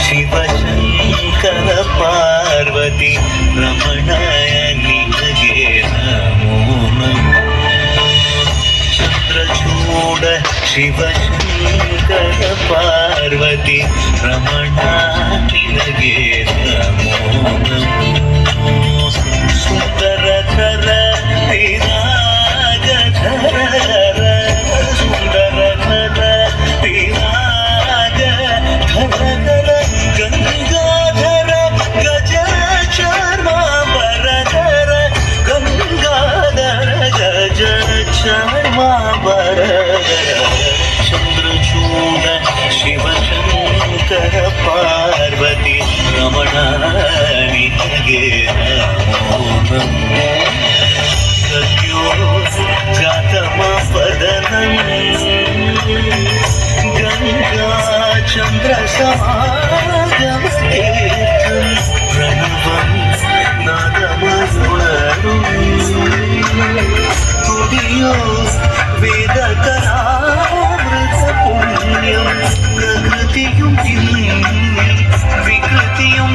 ಶಿವಶಂಕರ ಪಾರ್ವತಿ ರಮಣಾಯ ನಿನಗೆ ನಮೋ ನಮೋ. ಚಂದ್ರಚೂಡ ಶಿವಶಂಕರ ಪಾರ್ವತಿ ರಮಣ ನಿನಗೆ ನಮೋ ನಮೋ. ಸುಂದರಧರ ವಿರಾಗಧರ ಸುಂದರಧರ ವಿರಾಗಧರ ಗಂಗಾಧರ ಗಜ ಚಾರ್ಮಾಂಬರಧರ ಗಂಗಾಧರ ಗಜ ಚಾರ್ಮಾಂಬರಧರ. ಚಂದ್ರಚೂಡ ಶಿವಶಂಕರ ಪಾರ್ವತಿ ರಮಣ ನಿನಗೆ ನಮೋ ನಮೋ. ಸತ್ಯೋ ಜಾತಮ ಪದನಂ ಗಂಗಾ ಚಂದ್ರ ಸಮಾಗಮಕೀರ್ತಂ ಪ್ರಣವಂ ನಾದಮರುಳರು ಕುಡಿಯೋ ವೇದಕರಾಮೃತ പുണ്യം പ്രകൃതിയും വികൃതിയും